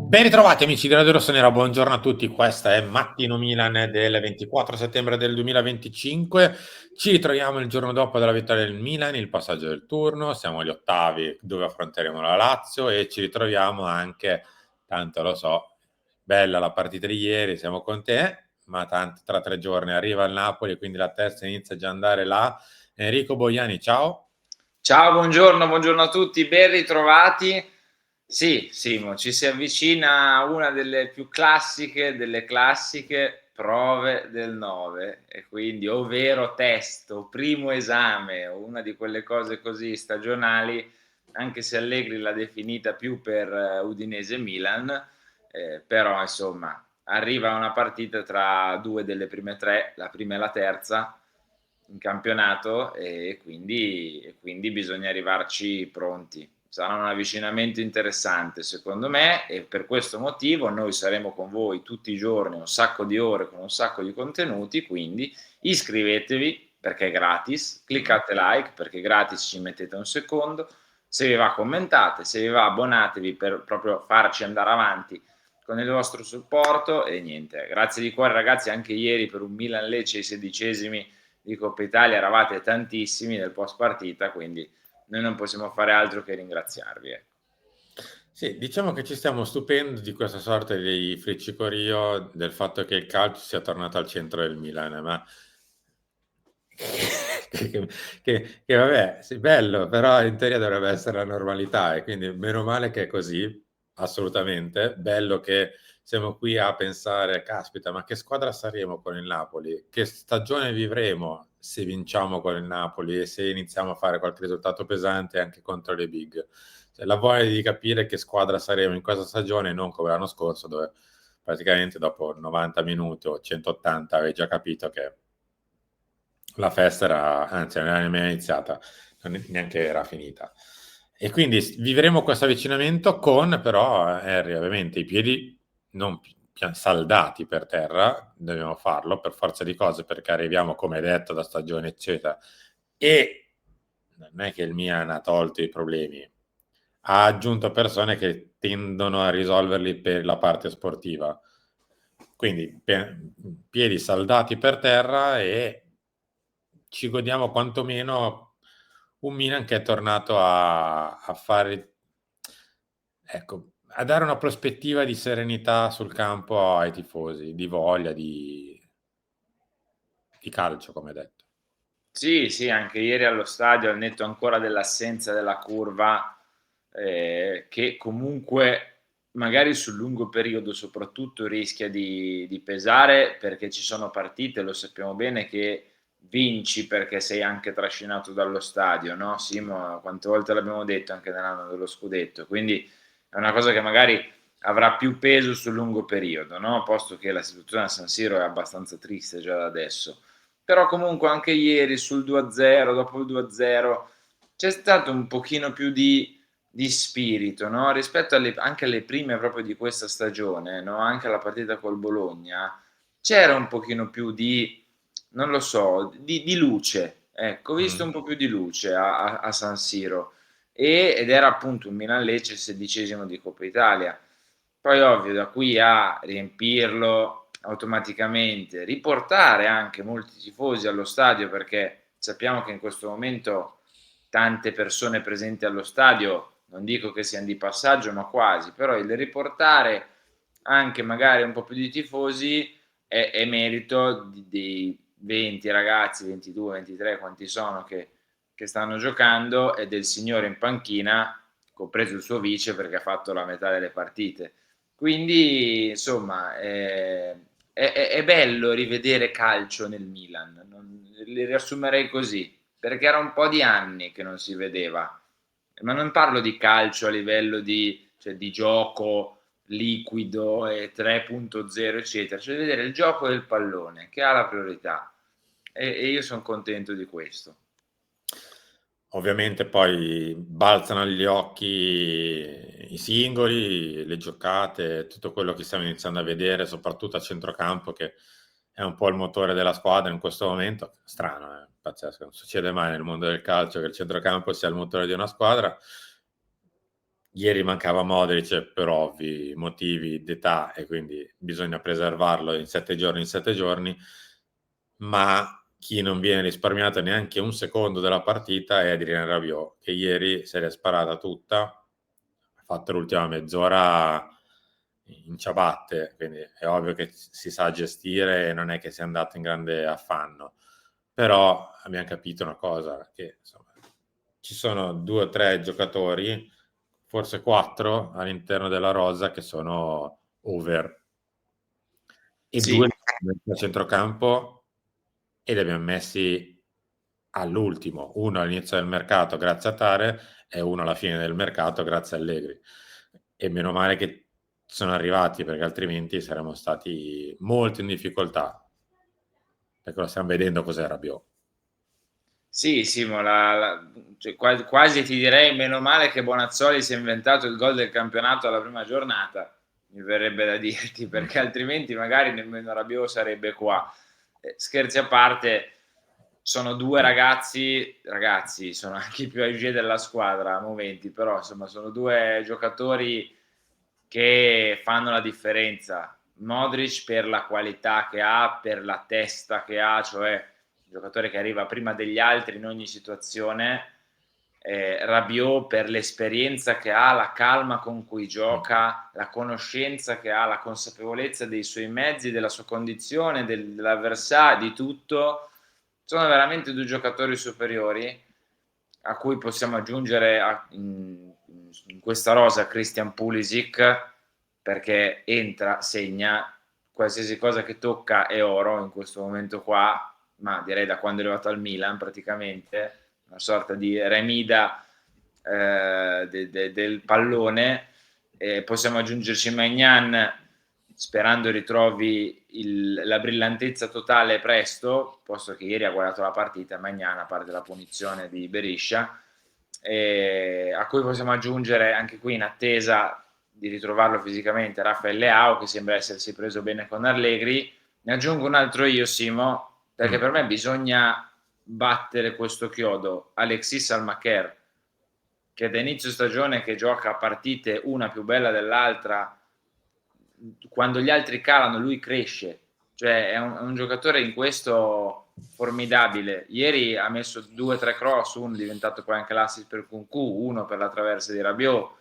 Ben ritrovati amici di Radio Rossonera, buongiorno a tutti, questa è Mattino Milan del 24 settembre del 2025, ci ritroviamo il giorno dopo della vittoria del Milan, il passaggio del turno, siamo agli ottavi dove affronteremo la Lazio e ci ritroviamo anche, tanto lo so, bella la partita di ieri, siamo con te, ma tanto tra 3 giorni arriva il Napoli, quindi la testa inizia già ad andare là. Enrico Boiani, ciao. Ciao, buongiorno a tutti, ben ritrovati. Sì, Simo, ci si avvicina a una delle più classiche delle classiche prove del 9 e quindi ovvero test o primo esame o una di quelle cose così stagionali, anche se Allegri l'ha definita più per Udinese-Milan, però insomma arriva una partita tra due delle prime tre, la prima e la terza in campionato e quindi bisogna arrivarci pronti. Sarà un avvicinamento interessante secondo me e per questo motivo noi saremo con voi tutti i giorni, un sacco di ore con un sacco di contenuti, quindi iscrivetevi perché è gratis, cliccate like perché è gratis, ci mettete un secondo, se vi va commentate, se vi va abbonatevi per proprio farci andare avanti con il vostro supporto e niente, grazie di cuore ragazzi, anche ieri per un Milan Lecce ai 16esimi di Coppa Italia eravate tantissimi nel post partita, quindi noi non possiamo fare altro che ringraziarvi. Sì, diciamo che ci stiamo stupendo di questa sorta di friccicorio del fatto che il calcio sia tornato al centro del Milan, ma che, che vabbè, sì, bello, però in teoria dovrebbe essere la normalità e quindi meno male che è così, assolutamente. Bello che siamo qui a pensare, caspita, ma che squadra saremo con il Napoli? Che stagione vivremo se vinciamo con il Napoli e se iniziamo a fare qualche risultato pesante anche contro le big? Cioè, la voglia di capire che squadra saremo in questa stagione, non come l'anno scorso, dove praticamente dopo 90 minuti o 180 avevi già capito che la festa era, anzi, non era nemmeno iniziata, neanche era finita. E quindi vivremo questo avvicinamento con però, Harry, ovviamente i piedi non saldati per terra, dobbiamo farlo per forza di cose perché arriviamo, come hai detto, da stagione, eccetera. E non è che il Milan ha tolto i problemi, ha aggiunto persone che tendono a risolverli per la parte sportiva. Quindi piedi saldati per terra e ci godiamo quantomeno un Milan che è tornato a fare, ecco, a dare una prospettiva di serenità sul campo ai tifosi, di voglia, di calcio, come detto. Sì, sì, anche ieri allo stadio, al netto ancora dell'assenza della curva, che comunque magari sul lungo periodo soprattutto rischia di pesare perché ci sono partite, lo sappiamo bene, che vinci perché sei anche trascinato dallo stadio, no? Simo, quante volte l'abbiamo detto anche nell'anno dello scudetto, quindi è una cosa che magari avrà più peso sul lungo periodo, no? Posto che la situazione a San Siro è abbastanza triste già da adesso. Però comunque anche ieri sul 2-0, dopo il 2-0, c'è stato un pochino più di spirito, no? Rispetto anche alle prime proprio di questa stagione, no? Anche alla partita col Bologna, c'era un pochino più di, non lo so, di luce. Ecco, ho visto un Mm. po' più di luce a San Siro ed era appunto un Milan-Lecce il 16esimo di Coppa Italia. Poi ovvio, da qui a riempirlo automaticamente, riportare anche molti tifosi allo stadio, perché sappiamo che in questo momento tante persone presenti allo stadio, non dico che siano di passaggio, ma quasi, però il riportare anche magari un po' più di tifosi è merito dei 20 ragazzi, 22, 23, quanti sono che stanno giocando e del signore in panchina, compreso il suo vice perché ha fatto la metà delle partite. Quindi, insomma, è bello rivedere calcio nel Milan, li riassumerei così, perché era un po' di anni che non si vedeva, ma non parlo di calcio a livello cioè, di gioco liquido e 3.0, eccetera, cioè vedere il gioco del pallone che ha la priorità e io sono contento di questo. Ovviamente poi balzano agli occhi i singoli, le giocate, tutto quello che stiamo iniziando a vedere, soprattutto a centrocampo, che è un po' il motore della squadra in questo momento. Strano, pazzesco, non succede mai nel mondo del calcio che il centrocampo sia il motore di una squadra. ieri mancava Modric per ovvi motivi d'età e quindi bisogna preservarlo in 7 giorni, ma chi non viene risparmiato neanche un secondo della partita è Adrien Rabiot, che ieri se l'è sparata tutta, ha fatto l'ultima mezz'ora in ciabatte, quindi è ovvio che si sa gestire e non è che sia andato in grande affanno. Però abbiamo capito una cosa, che insomma, ci sono 2 o 3 giocatori, forse 4 all'interno della rosa che sono over e Sì, 2 a centrocampo e li abbiamo messi all'ultimo, uno all'inizio del mercato grazie a Tare e uno alla fine del mercato grazie a Allegri. E meno male che sono arrivati, perché altrimenti saremmo stati molto in difficoltà, perché lo stiamo vedendo cos'è Rabiot. sì, Simo, cioè, quasi ti direi meno male che Bonazzoli si è inventato il gol del campionato alla prima giornata, mi verrebbe da dirti, perché altrimenti magari nemmeno Rabiot sarebbe qua. Scherzi a parte, sono due ragazzi, sono anche i più agi della squadra a momenti, però insomma sono due giocatori che fanno la differenza. Modric per la qualità che ha, per la testa che ha, cioè un giocatore che arriva prima degli altri in ogni situazione. Rabiot per l'esperienza che ha, la calma con cui gioca, la conoscenza che ha, la consapevolezza dei suoi mezzi, della sua condizione, dell'avversario, di tutto. Sono veramente due giocatori superiori a cui possiamo aggiungere in questa rosa Christian Pulisic, perché entra, segna, qualsiasi cosa che tocca è oro in questo momento qua, ma direi da quando è arrivato al Milan praticamente, una sorta di remida del pallone. Possiamo aggiungerci Maignan, sperando ritrovi la brillantezza totale presto, posto che ieri ha guardato la partita Maignan, a parte la punizione di Beriscia, a cui possiamo aggiungere anche qui in attesa di ritrovarlo fisicamente Raffaele Leao, che sembra essersi preso bene con Allegri. Ne aggiungo un altro io, Simo, perché per me bisogna battere questo chiodo. Alexis Almacher, che da inizio stagione che gioca partite una più bella dell'altra, quando gli altri calano lui cresce, cioè è un giocatore in questo formidabile. Ieri ha messo 2 o 3 cross, uno è diventato poi anche l'assist per Kunku, uno per la traversa di Rabiot.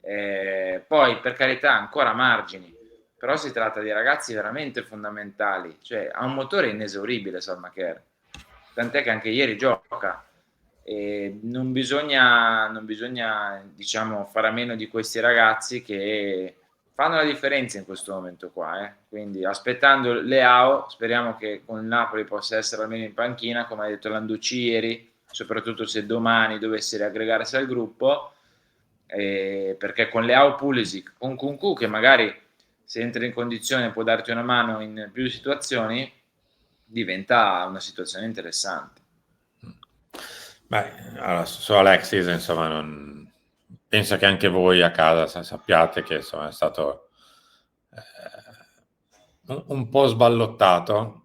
Poi per carità ancora margini, però si tratta di ragazzi veramente fondamentali, cioè ha un motore inesauribile Salmacher, tant'è che anche ieri gioca. E non bisogna diciamo fare a meno di questi ragazzi che fanno la differenza in questo momento qua, eh. Quindi aspettando Leao, speriamo che con il Napoli possa essere almeno in panchina, come ha detto Landucci ieri, soprattutto se domani dovesse riaggregarsi al gruppo, perché con Leao, Pulisic, con Kunku che magari se entra in condizione può darti una mano in più situazioni, diventa una situazione interessante. Beh, allora, su Alexis, insomma, penso che anche voi a casa sappiate che insomma, è stato un po' sballottato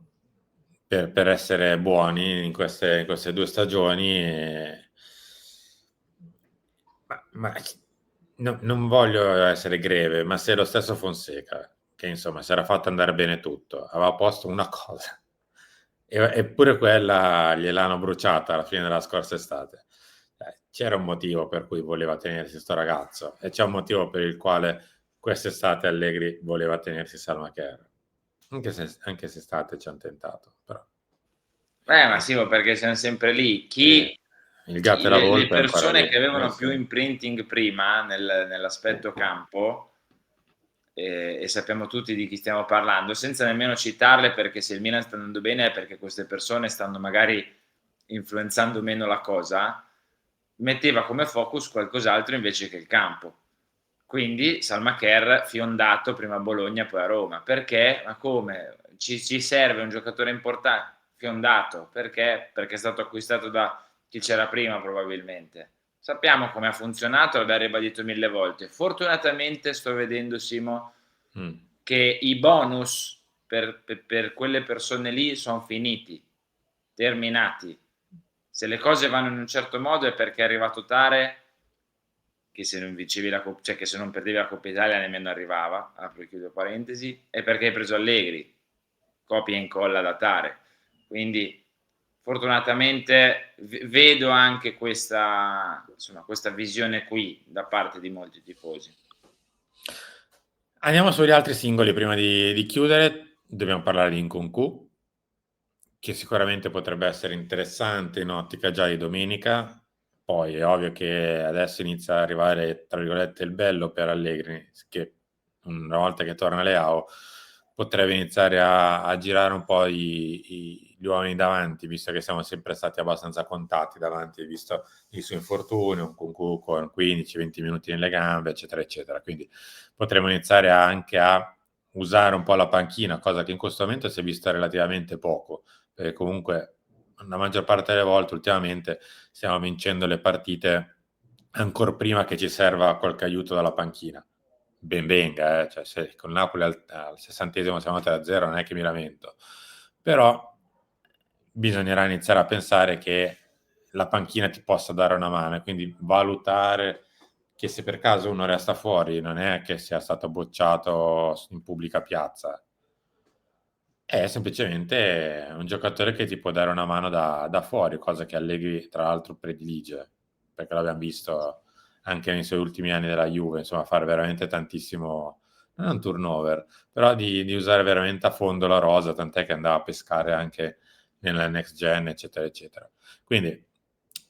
per essere buoni in queste 2 stagioni. Ma non voglio essere greve, ma se lo stesso Fonseca, che insomma si era fatto andare bene tutto, aveva posto una cosa, eppure quella gliel'hanno bruciata alla fine della scorsa estate. C'era un motivo per cui voleva tenersi sto ragazzo e c'è un motivo per il quale quest'estate Allegri voleva tenersi Salma Kerr, anche se estate ci hanno tentato, però Ma eh, sì, ma perché siamo sempre lì. sì, il gatto e la Le volpe è ancora persone lì. che avevano più Sì. imprinting prima nell'aspetto campo, e sappiamo tutti di chi stiamo parlando, senza nemmeno citarle, perché se il Milan sta andando bene è perché queste persone stanno magari influenzando meno la cosa, metteva come focus qualcos'altro invece che il campo. Quindi Salmacher fiondato prima a Bologna poi a Roma. Perché? Ma come? Ci serve un giocatore importante fiondato? Perché? Perché è stato acquistato da chi c'era prima probabilmente. Sappiamo come ha funzionato, l'abbiamo ribadito 1000 volte. Fortunatamente sto vedendo, Simo, Mm. che i bonus per quelle persone lì sono finiti, terminati. Se le cose vanno in un certo modo è perché è arrivato Tare che se non vincevi cioè che se non perdevi la Coppa Italia nemmeno arrivava, apro e chiudo parentesi, e perché hai preso Allegri, copia e incolla da Tare. Quindi fortunatamente vedo anche questa, insomma, questa visione qui da parte di molti tifosi. Andiamo sugli altri singoli prima di chiudere. Dobbiamo parlare di Nkunku, che sicuramente potrebbe essere interessante in ottica già di domenica. Poi è ovvio che adesso inizia ad arrivare, tra virgolette, il bello per Allegri, che una volta che torna Leao potrebbe iniziare a girare un po' gli uomini davanti, visto che siamo sempre stati abbastanza contati davanti, visto il suo infortunio, un Nkunku con 15-20 minuti nelle gambe, eccetera, eccetera. Quindi potremmo iniziare anche a usare un po' la panchina, cosa che in questo momento si è vista relativamente poco, perché comunque la maggior parte delle volte ultimamente stiamo vincendo le partite ancora prima che ci serva qualche aiuto dalla panchina. Ben venga, cioè, se con Napoli al 60esimo siamo 3-0 non è che mi lamento, però bisognerà iniziare a pensare che la panchina ti possa dare una mano e quindi valutare che se per caso uno resta fuori non è che sia stato bocciato in pubblica piazza, è semplicemente un giocatore che ti può dare una mano da fuori, cosa che Allegri tra l'altro predilige, perché l'abbiamo visto anche nei suoi ultimi anni della Juve, insomma, fare veramente tantissimo, non un turnover, però di usare veramente a fondo la rosa, tant'è che andava a pescare anche nella next gen, eccetera, eccetera. Quindi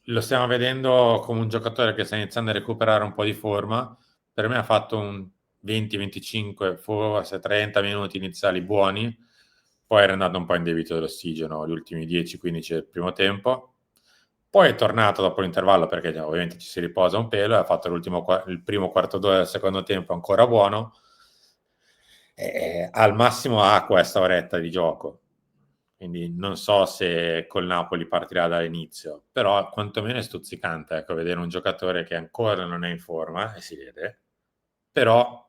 lo stiamo vedendo come un giocatore che sta iniziando a recuperare un po' di forma. Per me ha fatto un 20-25, forse 30 minuti iniziali buoni, poi era andato un po' in debito dell'ossigeno gli ultimi 10-15 del primo tempo, poi è tornato dopo l'intervallo perché ovviamente ci si riposa un pelo e ha fatto il primo quarto d'ora del secondo tempo ancora buono, e al massimo ha questa oretta di gioco, quindi non so se col Napoli partirà dall'inizio, però quantomeno è stuzzicante, ecco, vedere un giocatore che ancora non è in forma, e si vede, però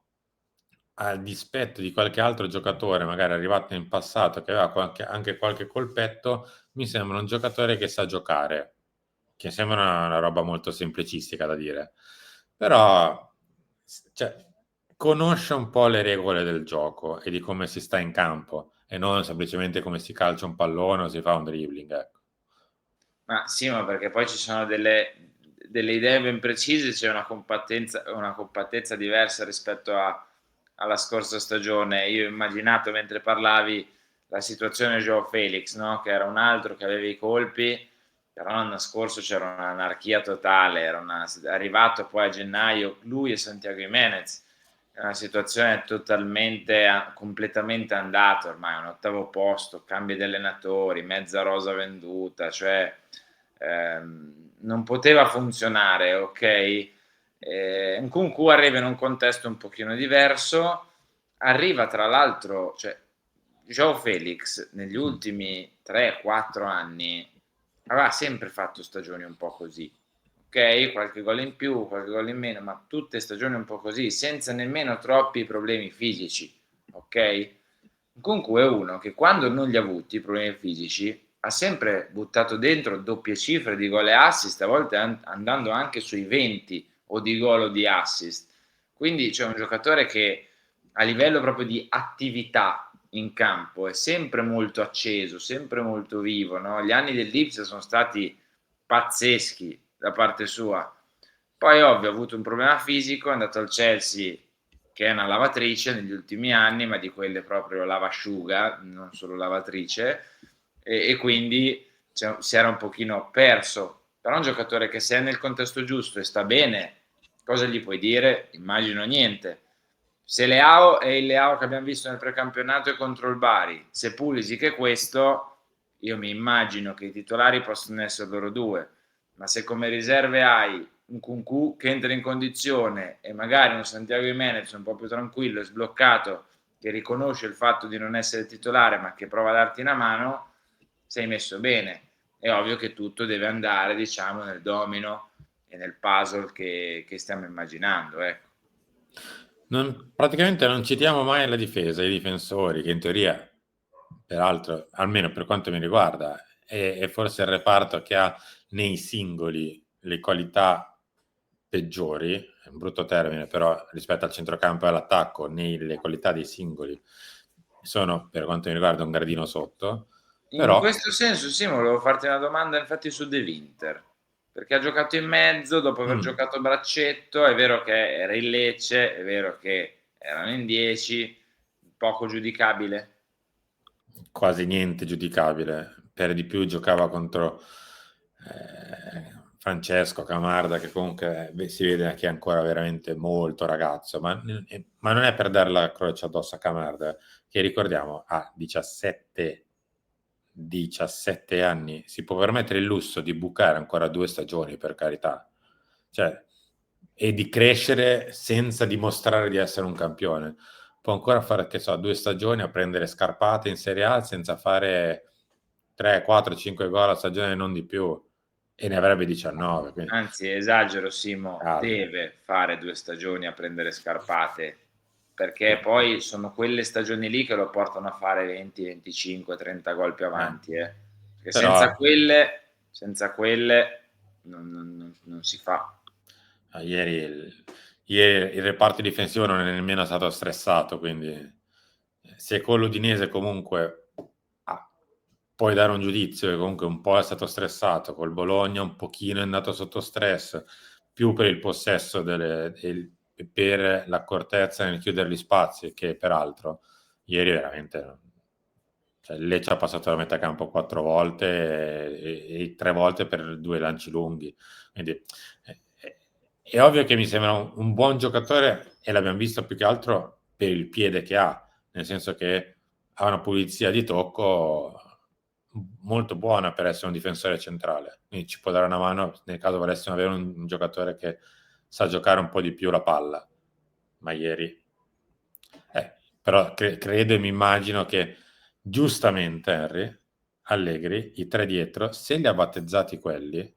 a dispetto di qualche altro giocatore, magari arrivato in passato, che aveva anche qualche colpetto, mi sembra un giocatore che sa giocare, che sembra una roba molto semplicistica da dire, però cioè, conosce un po' le regole del gioco e di come si sta in campo e non semplicemente come si calcia un pallone o si fa un dribbling. Ecco. Ma sì, ma perché poi ci sono delle idee ben precise, c'è una compattezza diversa rispetto alla scorsa stagione. Io ho immaginato mentre parlavi la situazione di Joao Felix, no? Che era un altro che aveva i colpi, però l'anno scorso c'era un'anarchia totale, arrivato poi a gennaio lui e Santiago Jimenez, è una situazione totalmente, completamente andata ormai, un ottavo posto, cambi di allenatori, mezza rosa venduta, cioè non poteva funzionare, ok? Nkunku arriva in un contesto un pochino diverso, arriva tra l'altro, cioè, Joao Felix negli ultimi 3-4 anni aveva sempre fatto stagioni un po' così, ok? Qualche gol in più, qualche gol in meno, ma tutte stagioni un po' così, senza nemmeno troppi problemi fisici, ok? Comunque è uno che quando non li ha avuti i problemi fisici ha sempre buttato dentro doppie cifre di gol e assist, a volte andando anche sui 20 o di gol o di assist. Quindi c'è un giocatore che a livello proprio di attività in campo è sempre molto acceso, sempre molto vivo. No? Gli anni dell'Ipsia sono stati pazzeschi da parte sua. Poi, ovvio, ha avuto un problema fisico, è andato al Chelsea, che è una lavatrice negli ultimi anni, ma di quelle proprio lavasciuga, non solo lavatrice, e quindi si era un pochino perso. Però è un giocatore che se è nel contesto giusto e sta bene, cosa gli puoi dire? Immagino niente. Se Leao è il Leao che abbiamo visto nel precampionato e contro il Bari, se Pulisic è questo, io mi immagino che i titolari possono essere loro due, ma se come riserve hai un Kunku che entra in condizione e magari un Santiago Jimenez un po' più tranquillo e sbloccato, che riconosce il fatto di non essere titolare ma che prova a darti una mano, sei messo bene. È ovvio che tutto deve andare, diciamo, nel domino e nel puzzle che stiamo immaginando. Ecco. Praticamente non citiamo mai la difesa, i difensori, che in teoria, peraltro, almeno per quanto mi riguarda, è forse il reparto che ha nei singoli le qualità peggiori, è un brutto termine, però rispetto al centrocampo e all'attacco, nelle qualità dei singoli, sono, per quanto mi riguarda, un gradino sotto, In però questo senso, sì, ma volevo farti una domanda infatti su De Winter, perché ha giocato in mezzo dopo aver giocato a braccetto, è vero che era in Lecce, è vero che erano in 10, poco giudicabile. quasi niente giudicabile. Per di più giocava contro Francesco Camarda, che comunque si vede che è ancora veramente molto ragazzo, ma non è per dare la croce addosso a Camarda, che ricordiamo ha 17 anni, si può permettere il lusso di bucare ancora 2 stagioni, per carità, cioè, e di crescere senza dimostrare di essere un campione. Può ancora fare, che so, 2 stagioni a prendere scarpate in Serie A senza fare 3, 4, 5 gol a stagione, non di più, e ne avrebbe 19, quindi Anzi, esagero Simo, calma. deve fare 2 stagioni a prendere scarpate, Sì. perché poi sono quelle stagioni lì che lo portano a fare 20, 25, 30 gol più Eh. avanti, Perché Però senza quelle non si fa. ieri il reparto difensivo non è nemmeno stato stressato, quindi se con l'Udinese comunque puoi dare un giudizio, che comunque un po' è stato stressato, col Bologna un pochino è andato sotto stress, più per il possesso e per l'accortezza nel chiudere gli spazi, che peraltro ieri veramente, cioè, il Lecce ha passato la metà campo 4 volte e 3 volte per 2 lanci lunghi. Quindi è ovvio che mi sembra un buon giocatore, e l'abbiamo visto più che altro per il piede che ha, nel senso che ha una pulizia di tocco molto buona per essere un difensore centrale. Quindi ci può dare una mano nel caso volessimo avere un giocatore che sa giocare un po' di più la palla. Ma ieri però credo e mi immagino che giustamente Henry, Allegri, i 3 dietro, se li ha battezzati quelli,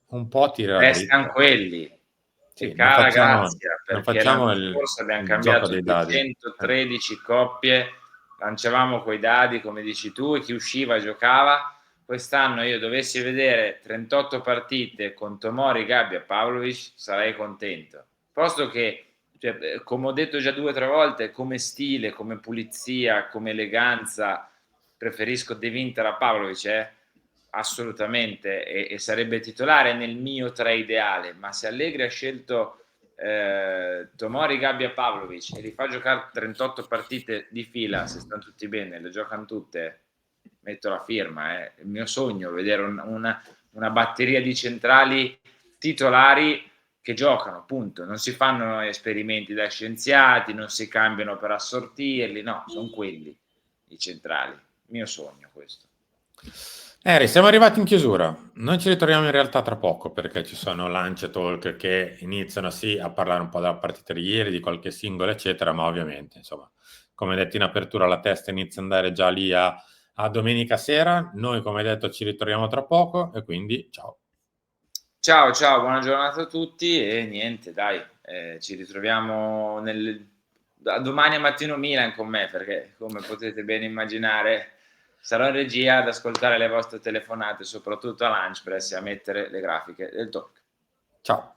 un po' tirerà Restan dritto. quelli. Che Sì, non cara facciamo, grazia, non perché facciamo l'anno scorso abbiam il gioco cambiato dei dadi. 213 coppie, lanciavamo coi dadi, come dici tu, e chi usciva giocava. Quest'anno io dovessi vedere 38 partite con Tomori, Gabbia, Pavlovic, sarei contento. Posto che, cioè, come ho detto già 2 o 3 volte, come stile, come pulizia, come eleganza, preferisco De Winter a Pavlovic, assolutamente, e sarebbe titolare nel mio 3 ideale, ma se Allegri ha scelto Tomori, Gabbia, Pavlovic e li fa giocare 38 partite di fila, se stanno tutti bene, le giocano tutte, metto la firma, è il mio sogno vedere una batteria di centrali titolari che giocano, punto. Non si fanno esperimenti da scienziati, non si cambiano per assortirli, no, sono quelli i centrali. Mio sogno questo. Eri, siamo arrivati in chiusura. Noi ci ritroviamo in realtà tra poco perché ci sono Lunch e Talk che iniziano sì a parlare un po' della partita di ieri, di qualche singolo, eccetera, ma ovviamente, insomma, come detto in apertura, la testa inizia ad andare già lì a domenica sera. Noi, come detto, ci ritroviamo tra poco e quindi ciao. Ciao, ciao, buona giornata a tutti e niente, dai, ci ritroviamo domani a mattino Milan con me, perché come potete ben immaginare sarò in regia ad ascoltare le vostre telefonate, soprattutto a Lunch Press e a mettere le grafiche del talk. Ciao.